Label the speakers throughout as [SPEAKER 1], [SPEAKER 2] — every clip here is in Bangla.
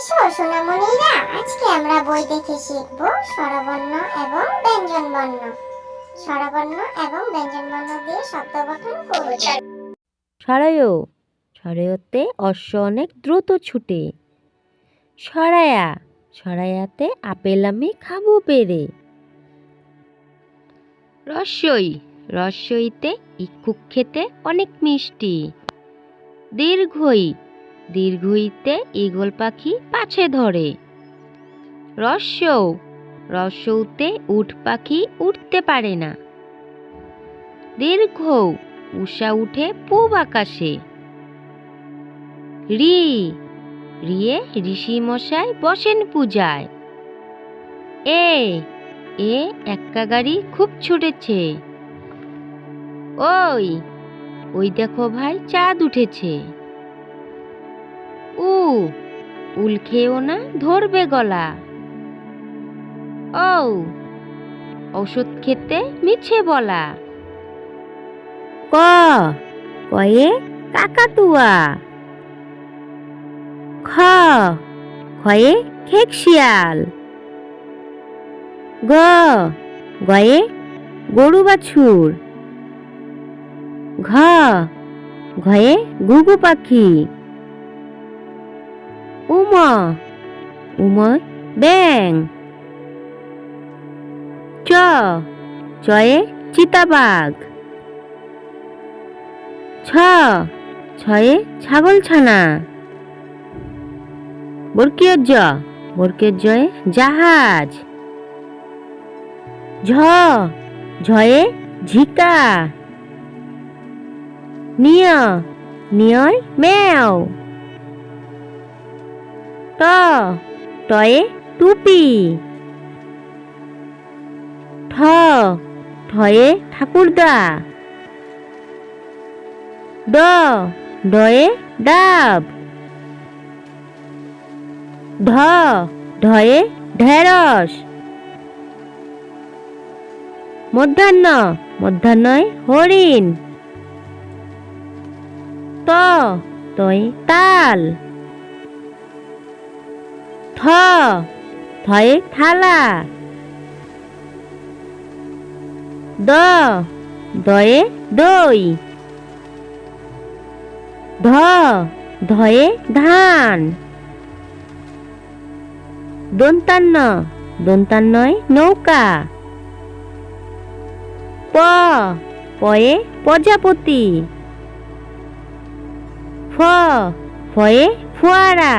[SPEAKER 1] এসো সোনামণিরা, আজকে আমরা বই দেখে শিখব স্বরবর্ণ এবং ব্যঞ্জনবর্ণ। স্বরবর্ণ এবং ব্যঞ্জনবর্ণ দিয়ে শব্দ গঠন করব।
[SPEAKER 2] সরায়ও, সরায়তে অশ্ব অনেক দ্রুত ছুটে। সরায়া, সরায়াতে আপেল আমি খাবো পেরে। রস্যই, রস্যইতে ইক্ষুক খেতে অনেক মিষ্টি। দীর্ঘই, দীর্ঘইতে ঈগল পাখি পাছে ধরে। রস্যৌ, রস্যৌতে উট পাখি উঠতে পারে না। দীর্ঘৌ, উষা উঠে পূব আকাশে। রি, রিয়ে ঋষি মশাই বসেন পূজায়। এ, এ এক্কা গাড়ি খুব ছুটেছে। ওই, ওই দেখো ভাই চাঁদ উঠেছে। উ, উল খেয়েও না ধরবে গলা। ও, ওষুধ খেতে মিছে বলা। ক, কয়ে কাকাতুয়া। খ, খয়ে খেকশিয়াল। গ, গয়ে গরু বাছুর। ঘ, ঘয়ে ঘুঘু পাখি। উম, উময় ব্যাং। চ, চয়ে চিতাবাঘ। ছ, ছয়ে ছাগলছানা। বর্গীয় জ, বর্গীয় জয়ে জাহাজ। ঝ, ঝয়ে ঝিকা। নিয়, নিয়য় ম্যাও। ট, টয়ে টুপি। ঠ, ঠয়ে ঠাকুরদা। ড, ডয়ে ডাব। ঢ, ঢয়ে ঢেঁড়স। মধ্যাহ্ন, মধ্যাহ্নয় হরিণ। ত, তয় তাল। থ, থয়ে থালা। দ, দয়ে দই। ধ, ধয়ে ধান। দন্তান্ন, দন্তান্নয় নৌকা। প, পয়ে প্রজাপতি। ফ, ফয়ে ফোয়ারা।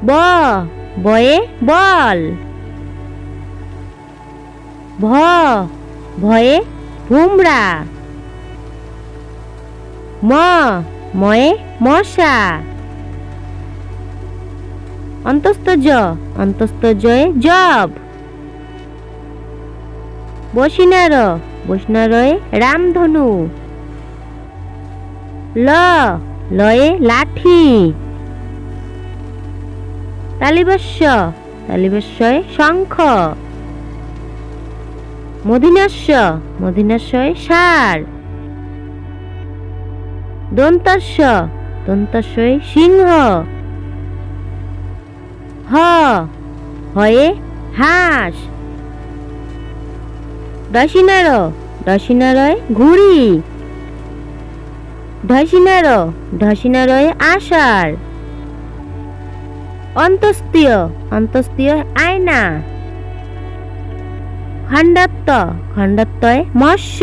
[SPEAKER 2] ব, বয়ে বল। ভ, ভয়ে ভুমরা। ম, ময়ে মশা। অন্তস্থ জ, অন্তস্থ জয়ে জব। বসিনার, বসিনারয়ে রামধনু। ল, লয়ে লাঠি। তালিবস্য, তালিবস্যয়ে শঙ্খ। মধিনাস্য, মধিনাস্যয়ে ষাঁড়। দন্তাস্য, দন্তাস্যয়ে সিংহ। হ, হয়ে হাঁস। দশিনার, দশিনারয় ঘুড়ি। ঢসিনার, ঢসিনারয়ে আষাঢ়। অন্তস্তীয়, অন্তস্তীয় আয়না। খণ্ডাত্ত, খণ্ডাত্তয়ে মৎস্য।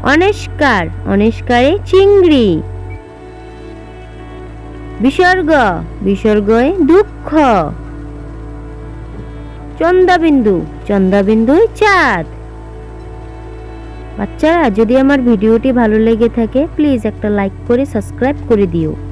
[SPEAKER 2] অনিষ্কার, অনিষ্কারে চিংড়ি। বিসর্গ, বিসর্গয়ে দুঃখ। চন্দ্রবিন্দু, চন্দ্রবিন্দুয় চাঁদ। বাচ্চারা, যদি আমার ভিডিওটি ভালো লেগে থাকে প্লিজ একটা লাইক করে সাবস্ক্রাইব করে দিও।